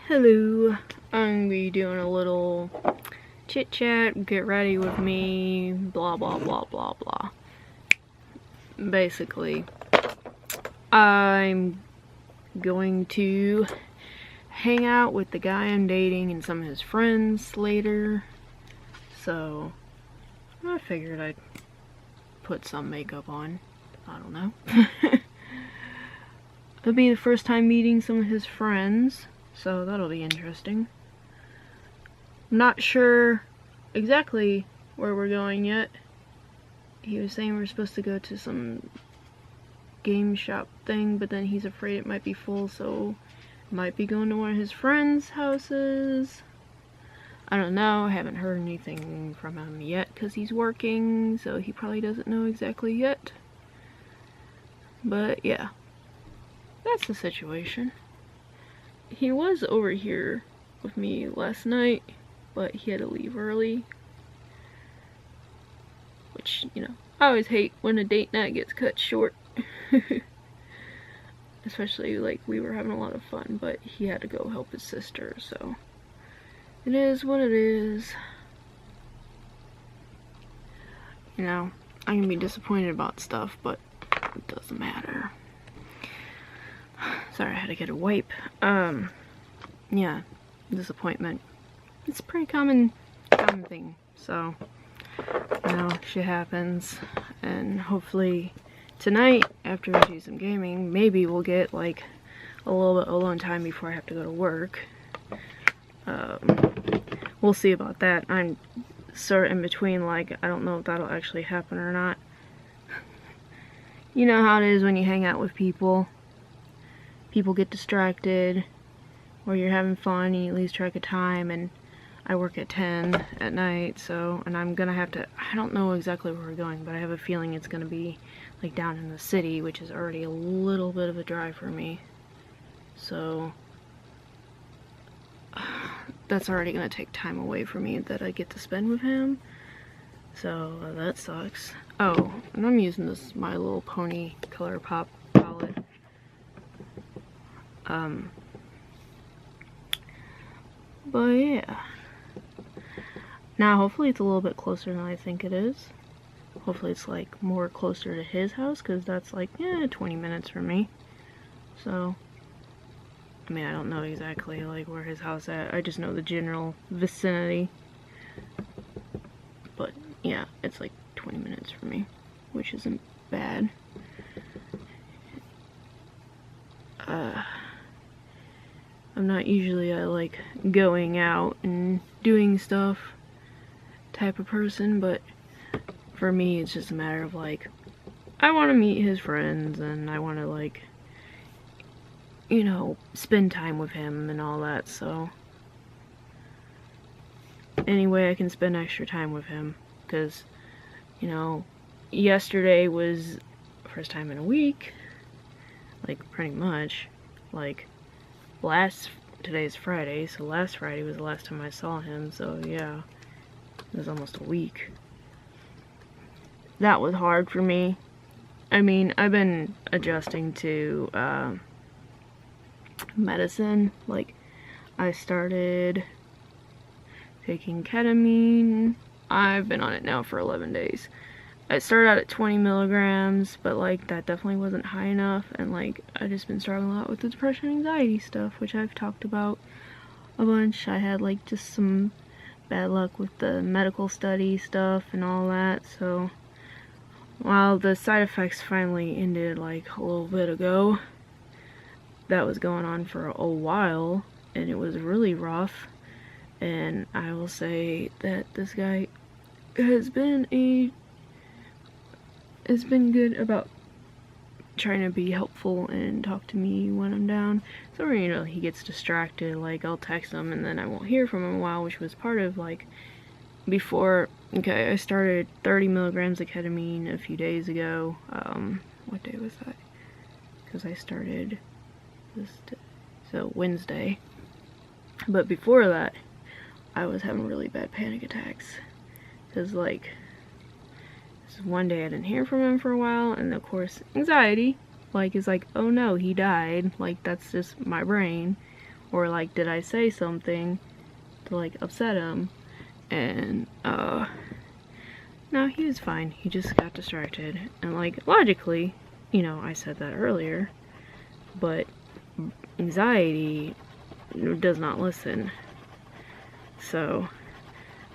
Hello, I'm gonna be doing a little chit chat, get ready with me, blah blah blah blah blah. Basically, I'm going to hang out with the guy I'm dating and some of his friends later, so I figured I'd put some makeup on. I don't know. It'll be the first time meeting some of his friends, so that'll be interesting. I'm not sure exactly where we're going yet. He was saying we're supposed to go to some game shop thing, but then he's afraid it might be full, so might be going to one of his friends' houses. I don't know, I haven't heard anything from him yet because he's working, so he probably doesn't know exactly yet. But yeah, that's the situation. He was over here with me last night, but he had to leave early. Which, you know, I always hate when a date night gets cut short. Especially, like, we were having a lot of fun, but he had to go help his sister, so it is what it is. You know, I can be disappointed about stuff, but it doesn't matter. Sorry, I had to get a wipe. Yeah, disappointment. It's a pretty common thing, so, you know, shit happens, and hopefully tonight, after we do some gaming, maybe we'll get, like, a little bit alone time before I have to go to work. We'll see about that. I'm sort of in between, like, I don't know if that'll actually happen or not. You know how it is when you hang out with people. People get distracted, or you're having fun and you lose track of time, and I work at 10 at night, so, and I'm gonna have to, I don't know exactly where we're going, but I have a feeling it's gonna be, like, down in the city, which is already a little bit of a drive for me. So, that's already gonna take time away from me that I get to spend with him. So, that sucks. Oh, and I'm using this My Little Pony Color Pop palette. But yeah. Now, hopefully it's a little bit closer than I think it is. Hopefully it's, like, more closer to his house, because that's, like, 20 minutes from me. So, I mean, I don't know exactly, like, where his house at. I just know the general vicinity. But, yeah, it's, like, 20 minutes from me, which isn't bad. I'm not usually a, like, going out and doing stuff type of person, but for me it's just a matter of, like, I want to meet his friends and I want to, like, you know, spend time with him and all that, so any way I can spend extra time with him, because, you know, yesterday was first time in a week, like, pretty much, like, today's Friday, so last Friday was the last time I saw him, so yeah, it was almost a week. That was hard for me. I mean, I've been adjusting to medicine. Like, I started taking ketamine. I've been on it now for 11 days. I started out at 20 milligrams, but, like, that definitely wasn't high enough, and, like, I've just been struggling a lot with the depression and anxiety stuff, which I've talked about a bunch. I had, like, just some bad luck with the medical study stuff and all that, so while the side effects finally ended, like, a little bit ago, that was going on for a while, and it was really rough, and I will say that this guy has been good about trying to be helpful and talk to me when I'm down. So, you know, he gets distracted, like, I'll text him and then I won't hear from him a while, which was part of, like, before, okay, I started 30 milligrams of ketamine a few days ago. What day was that? Because I started this day, so Wednesday. But before that, I was having really bad panic attacks. Because, like, one day I didn't hear from him for a while, and of course, anxiety, like, is like, oh no, he died, like, that's just my brain, or like did I say something to like upset him? And no, he was fine. He just got distracted. And like logically, you know, I said that earlier, but anxiety does not listen. So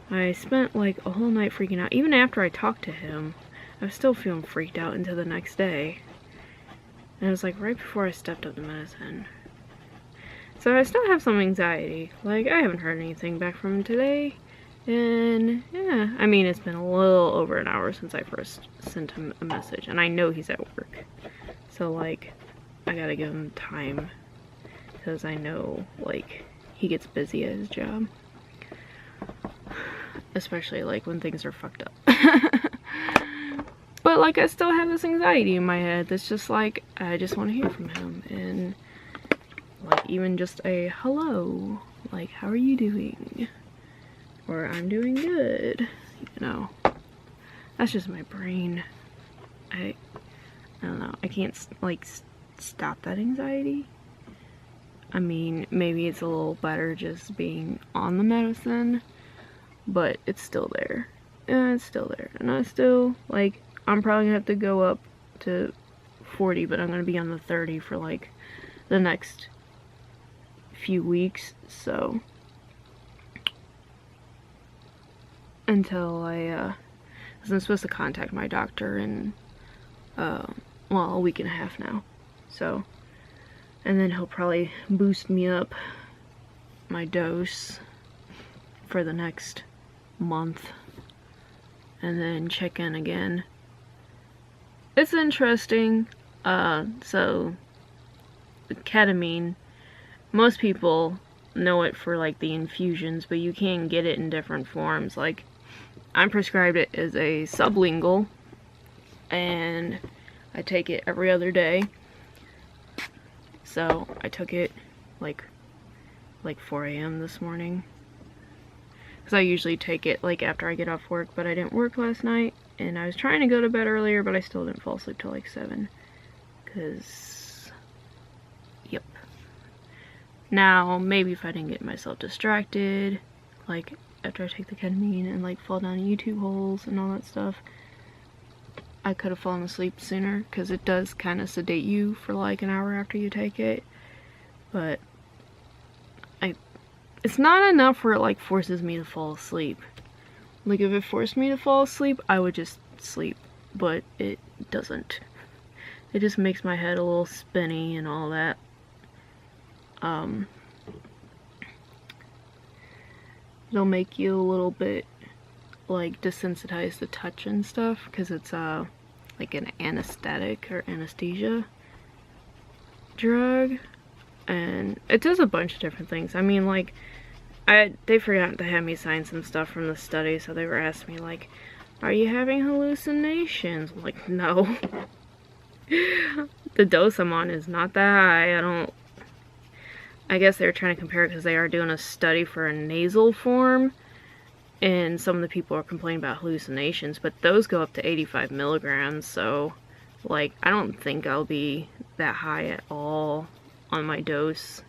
I spent like a whole night freaking out. Even after I talked to him, I was still feeling freaked out until the next day. And it was like right before I stepped up to medicine. So I still have some anxiety. Like, I haven't heard anything back from him today. And yeah, I mean, it's been a little over an hour since I first sent him a message. And I know he's at work. So like, I gotta give him time. Because I know, like, he gets busy at his job. Especially like when things are fucked up. But like I still have this anxiety in my head that's just like, I just want to hear from him. And like even just a hello, like how are you doing? Or I'm doing good, you know. That's just my brain. I don't know, I can't like stop that anxiety. I mean, maybe it's a little better just being on the medicine, but it's still there. And it's still there. And I still, like, I'm probably gonna have to go up to 40, but I'm gonna be on the 30 for, like, the next few weeks, so. Until because I'm supposed to contact my doctor in, well, a week and a half now. So, and then he'll probably boost me up my dose for the next month. And then check in again. It's interesting. So ketamine, most people know it for like the infusions, but you can get it in different forms. Like, I'm prescribed it as a sublingual, and I take it every other day. So I took it like 4 a.m. this morning. Because I usually take it like after I get off work, but I didn't work last night, and I was trying to go to bed earlier, but I still didn't fall asleep till like 7. Because, yep. Now, maybe if I didn't get myself distracted, like after I take the ketamine and like fall down YouTube holes and all that stuff, I could have fallen asleep sooner, because it does kind of sedate you for like an hour after you take it. But it's not enough where it like forces me to fall asleep. Like if it forced me to fall asleep, I would just sleep, but it doesn't. It just makes my head a little spinny and all that. It'll make you a little bit like desensitized to touch and stuff, because it's like an anesthetic or anesthesia drug, and it does a bunch of different things. I mean, like, they forgot to have me sign some stuff from the study, so they were asking me like, are you having hallucinations? I'm like, no. The dose I'm on is not that high. I guess they were trying to compare it because they are doing a study for a nasal form, and some of the people are complaining about hallucinations, but those go up to 85 milligrams, so, like, I don't think I'll be that high at all on my dose.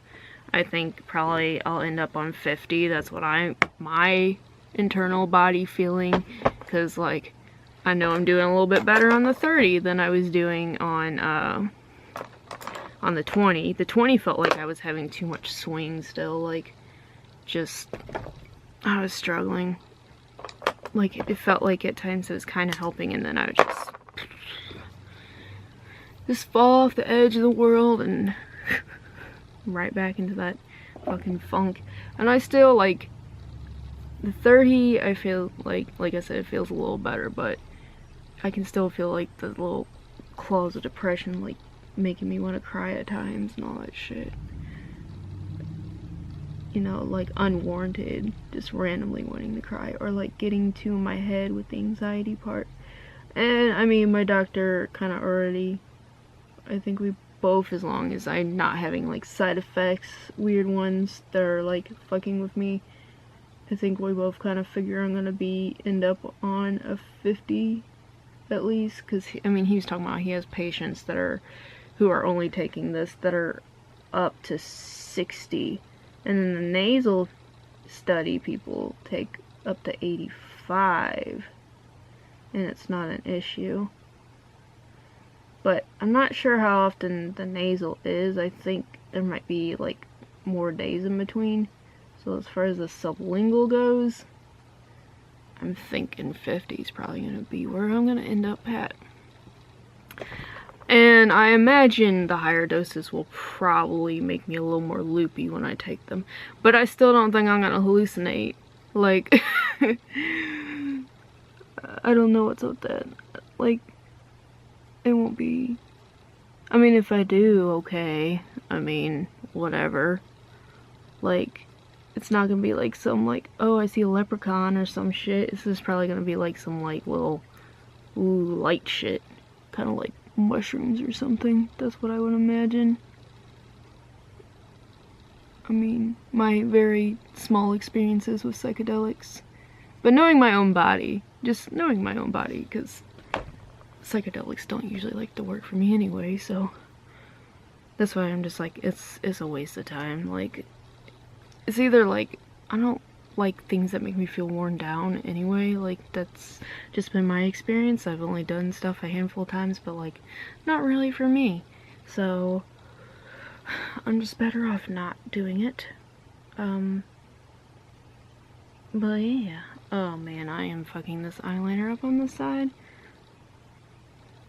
I think probably I'll end up on 50. That's what my internal body feeling, because, like, I know I'm doing a little bit better on the 30 than I was doing on the 20. The 20 felt like I was having too much swing still, like, just, I was struggling. Like, it felt like at times it was kind of helping, and then I would just fall off the edge of the world and right back into that fucking funk. And I still, like, the 30, I feel like I said, it feels a little better, but I can still feel like the little claws of depression, like, making me want to cry at times and all that shit. You know, like unwarranted, just randomly wanting to cry, or like getting to my head with the anxiety part. And I mean, my doctor kind of already, I think we both, as long as I'm not having like side effects, weird ones that are like fucking with me, I think we both kind of figure I'm gonna end up on a 50 at least, because I mean, he was talking about he has patients who are only taking this that are up to 60 And then the nasal study, people take up to 85, and it's not an issue. But I'm not sure how often the nasal is. I think there might be like more days in between. So as far as the sublingual goes, I'm thinking 50 is probably going to be where I'm going to end up at. And I imagine the higher doses will probably make me a little more loopy when I take them. But I still don't think I'm going to hallucinate. Like, I don't know what's up with that. Like, it won't be... I mean, if I do, okay. I mean, whatever. Like, it's not gonna be like some, like, oh, I see a leprechaun or some shit. This is probably gonna be like some, like, little, ooh, light shit. Kind of like mushrooms or something. That's what I would imagine. I mean, my very small experiences with psychedelics. But knowing my own body, just knowing my own body, because psychedelics don't usually like to work for me anyway, so that's why I'm just like, it's a waste of time. Like, it's either like, I don't like things that make me feel worn down anyway. Like, that's just been my experience. I've only done stuff a handful of times, but like, not really for me. So I'm just better off not doing it. But yeah. Oh man, I am fucking this eyeliner up on the side.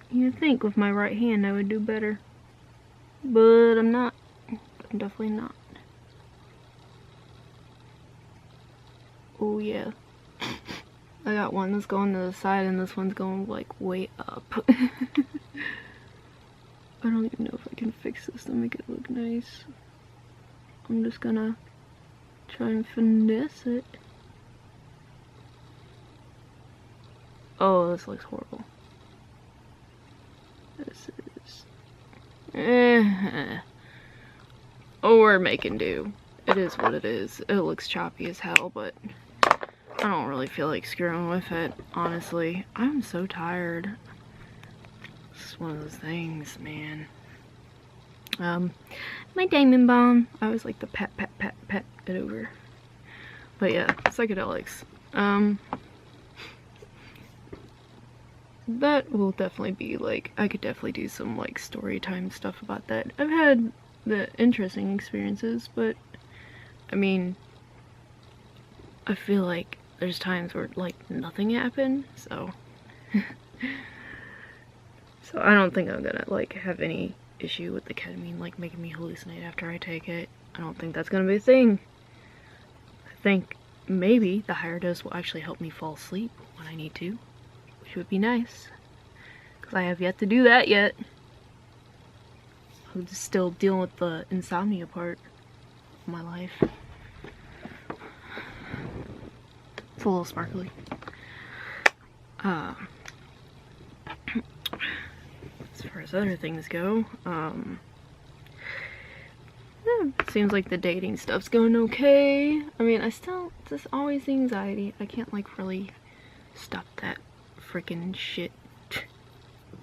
You'd think with my right hand I would do better. But I'm not. I'm definitely not. Oh yeah. I got one that's going to the side and this one's going like way up. I don't even know if I can fix this to make it look nice. I'm just gonna try and finesse it. Oh, this looks horrible. This is... Oh, we're making do. It is what it is. It looks choppy as hell, but I don't really feel like screwing with it, honestly. I'm so tired. It's one of those things, man. My diamond bomb. I always like to pat it over. But yeah, psychedelics. That will definitely be like, I could definitely do some like story time stuff about that. I've had the interesting experiences, but I mean, I feel like there's times where like nothing happened, so so I don't think I'm gonna like have any issue with the ketamine like making me hallucinate after I take it. I don't think that's gonna be a thing. I think maybe the higher dose will actually help me fall asleep when I need to, which would be nice, because I have yet to do that yet. I'm just still dealing with the insomnia part of my life. It's a little sparkly. As far as other things go, it seems like the dating stuff's going okay. I mean, I still, just always the anxiety. I can't like really stop that freaking shit.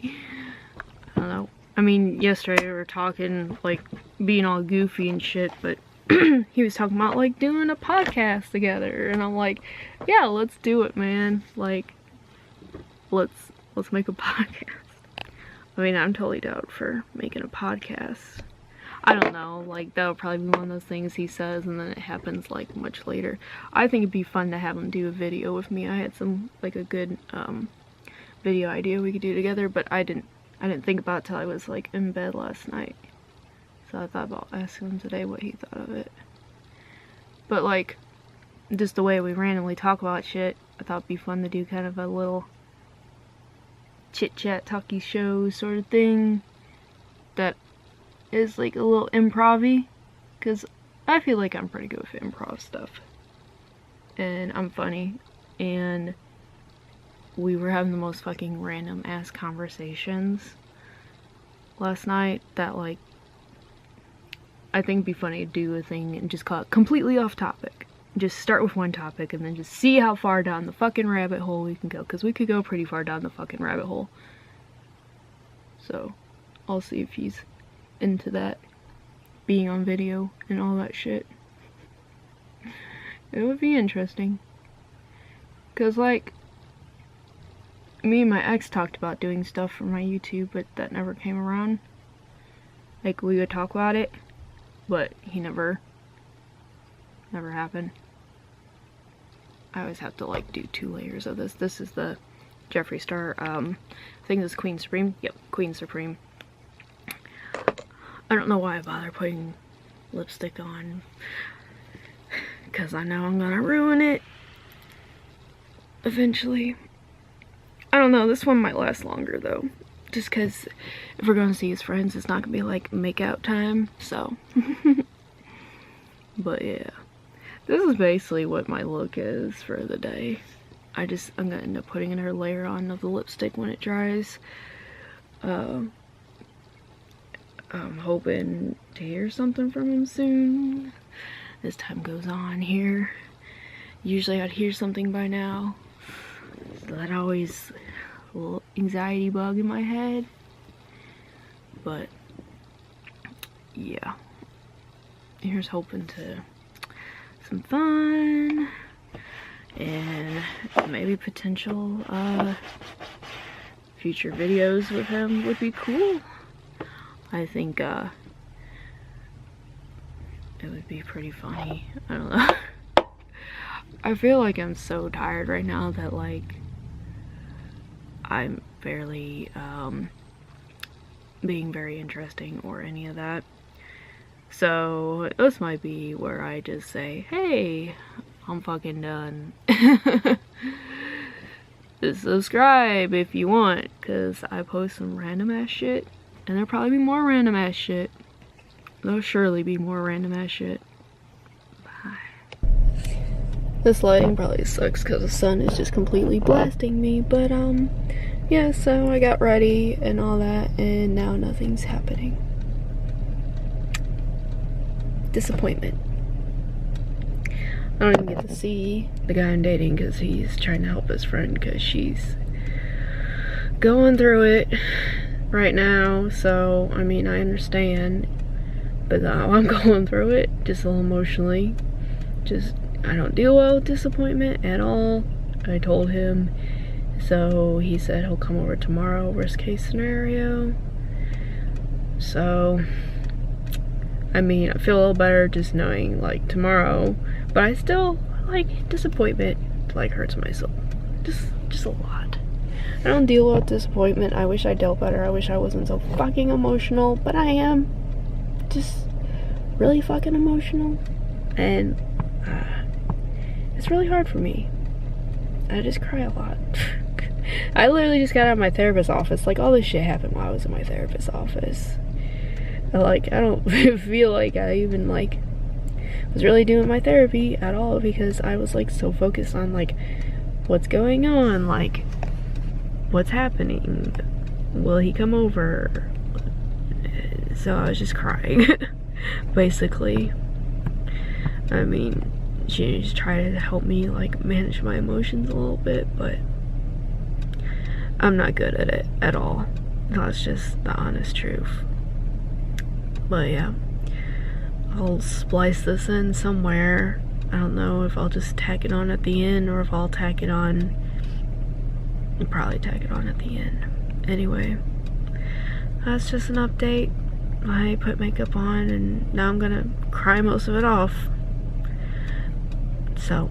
I don't know. I mean, yesterday we were talking, like, being all goofy and shit, but he was talking about, like, doing a podcast together, and I'm like, yeah, let's do it, man. Like, let's make a podcast. I mean, I'm totally down for making a podcast. I don't know, like, that'll probably be one of those things he says, and then it happens, like, much later. I think it'd be fun to have him do a video with me. I had some, like, a good, video idea we could do together, but I didn't think about it till I was like in bed last night. So I thought about asking him today what he thought of it. But like, just the way we randomly talk about shit, I thought it'd be fun to do kind of a little chit chat talky show sort of thing that is like a little improv-y, because I feel like I'm pretty good with improv stuff. And I'm funny, and we were having the most fucking random ass conversations last night that, like, I think it'd be funny to do a thing and just call it completely off topic. Just start with one topic and then just see how far down the fucking rabbit hole we can go, because we could go pretty far down the fucking rabbit hole. So I'll see if he's into that, being on video and all that shit. It would be interesting. Cause like, me and my ex talked about doing stuff for my YouTube, but that never came around. Like, we would talk about it, but he never happened. I always have to like do 2 layers of this. This is the Jeffree Star, I think this is Queen Supreme. Yep, Queen Supreme. I don't know why I bother putting lipstick on, because I know I'm gonna ruin it eventually. I don't know, this one might last longer though, just because if we're gonna see his friends, it's not gonna be like make out time, so. But yeah, this is basically what my look is for the day. I'm gonna end up putting another layer on of the lipstick when it dries. I'm hoping to hear something from him soon as time goes on here. Usually I'd hear something by now. So that always a little anxiety bug in my head. But yeah, here's hoping to some fun and maybe potential future videos with him would be cool. I think it would be pretty funny. I don't know. I feel like I'm so tired right now that like I'm barely being very interesting or any of that. So this might be where I just say, hey, I'm fucking done. Just subscribe if you want, because I post some random ass shit, and there'll probably be more random ass shit. There'll surely be more random ass shit. Bye. This lighting probably sucks because the sun is just completely blasting me, but yeah, so I got ready and all that, and now nothing's happening. Disappointment. I don't even get to see the guy I'm dating because he's trying to help his friend because she's going through it right now. So, I mean, I understand, but now I'm going through it just a little emotionally. I don't deal well with disappointment at all. I told him, so he said he'll come over tomorrow, worst case scenario. So, I mean, I feel a little better just knowing, like, tomorrow, but I still, like, disappointment, like, hurts my soul. Just a lot. I don't deal well with disappointment. I wish I dealt better. I wish I wasn't so fucking emotional, but I am just really fucking emotional, and it's really hard for me. I just cry a lot. I literally just got out of my therapist's office. Like, all this shit happened while I was in my therapist's office. Like, I don't feel like I even, like, was really doing my therapy at all because I was, like, so focused on, like, what's going on, like, what's happening, will he come over? So I was just crying, basically. I mean, she just tried to help me, like, manage my emotions a little bit, but I'm not good at it at all. That's just the honest truth. But yeah, I'll splice this in somewhere. I don't know if I'll just tack it on at the end or if I'll tack it on. I'll probably tack it on at the end. Anyway, that's just an update. I put makeup on and now I'm gonna cry most of it off. So,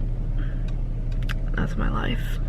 that's my life.